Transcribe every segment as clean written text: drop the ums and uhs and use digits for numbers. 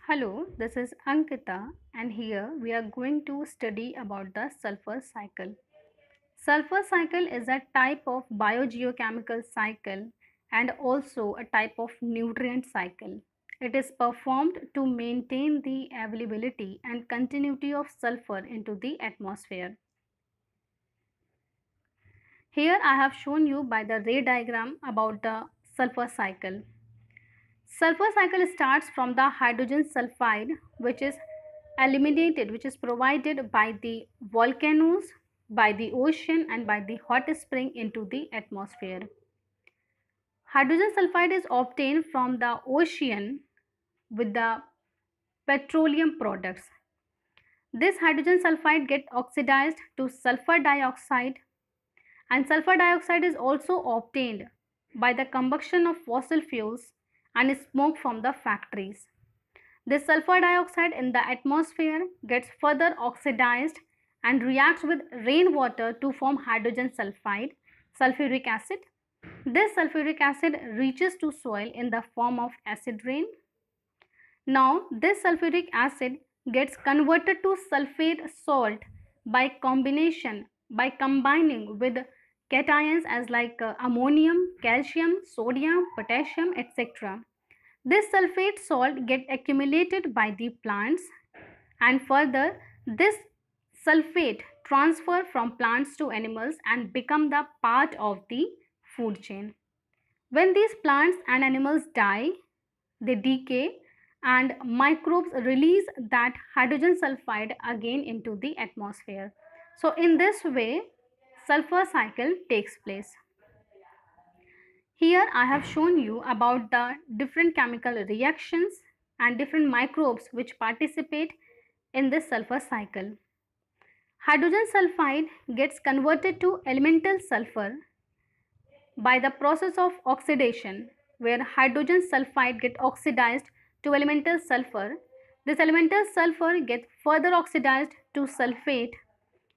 Hello, this is Ankita and here we are going to study about the sulfur cycle. Sulfur cycle is a type of biogeochemical cycle and also a type of nutrient cycle. It is performed to maintain the availability and continuity of sulfur into the atmosphere. Here I have shown you by the ray diagram about the sulfur cycle. Sulfur cycle starts from the hydrogen sulfide which is eliminated, which is provided by the volcanoes, by the ocean and by the hot spring into the atmosphere. Hydrogen sulfide is obtained from the ocean with the petroleum products. This hydrogen sulfide gets oxidized to sulfur dioxide, and sulfur dioxide is also obtained by the combustion of fossil fuels and smoke from the factories. This sulfur dioxide in the atmosphere gets further oxidized and reacts with rainwater to form hydrogen sulfide, sulfuric acid. This sulfuric acid reaches to soil in the form of acid rain. Now, this sulfuric acid gets converted to sulfate salt by combining with cations as like ammonium, calcium, sodium, potassium, etc. This sulfate salt gets accumulated by the plants and further this sulfate transfer from plants to animals and become the part of the food chain. When these plants and animals die, they decay and microbes release that hydrogen sulfide again into the atmosphere. So in this way, sulfur cycle takes place. Here I have shown you about the different chemical reactions and different microbes which participate in this sulfur cycle. Hydrogen sulfide gets converted to elemental sulfur by the process of oxidation, where hydrogen sulfide gets oxidized to elemental sulfur. This elemental sulfur gets further oxidized to sulfate,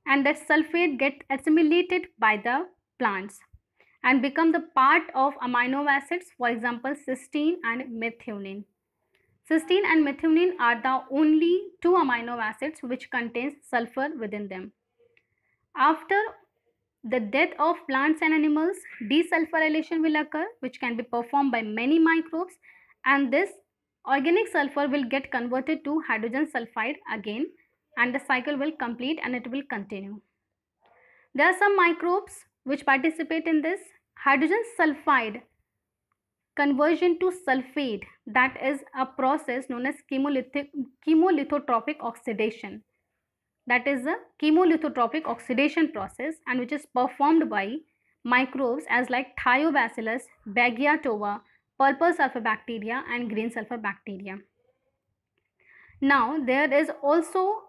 and that sulfate gets assimilated by the plants and become the part of amino acids, for example cysteine and methionine. Cysteine and methionine are the only two amino acids which contains sulfur within them. After the death of plants and animals, desulfurylation will occur, which can be performed by many microbes, and this organic sulfur will get converted to hydrogen sulfide again, and the cycle will complete and it will continue. There are some microbes which participate in this. Hydrogen sulfide conversion to sulfate, that is a process known as chemolithotropic oxidation. That is a chemolithotropic oxidation process and which is performed by microbes as like Thiobacillus, Bagiatova, purple sulfur bacteria and green sulfur bacteria. Now there is also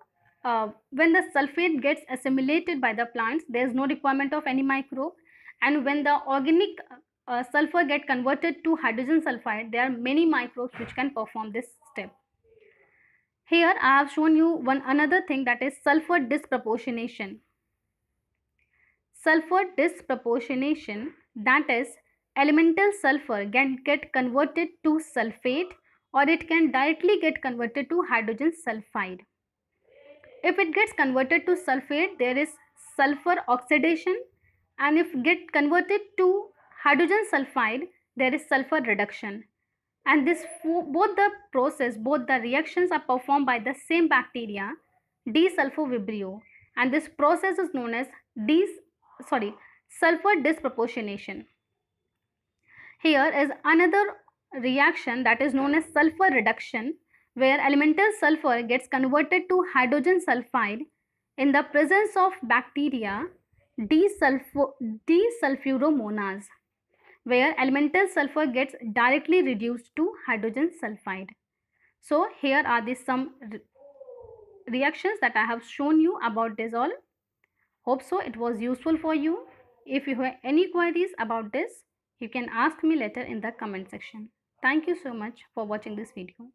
when the sulfate gets assimilated by the plants, there is no requirement of any microbe, and when the organic sulfur get converted to hydrogen sulfide, there are many microbes which can perform this step. Here I have shown you one another thing, that is sulfur disproportionation. Sulfur disproportionation, that is elemental sulfur can get converted to sulfate or it can directly get converted to hydrogen sulfide. If it gets converted to sulfate, there is sulfur oxidation, and if get converted to hydrogen sulfide, there is sulfur reduction. And this both the reactions are performed by the same bacteria, desulfovibrio, and this process is known as sulfur disproportionation. Here is another reaction that is known as sulfur reduction, where elemental sulfur gets converted to hydrogen sulfide in the presence of bacteria desulfuromonas, where elemental sulfur gets directly reduced to hydrogen sulfide. So here are the some reactions that I have shown you about this all. Hope so it was useful for you. If you have any queries about this, you can ask me later in the comment section. Thank you so much for watching this video.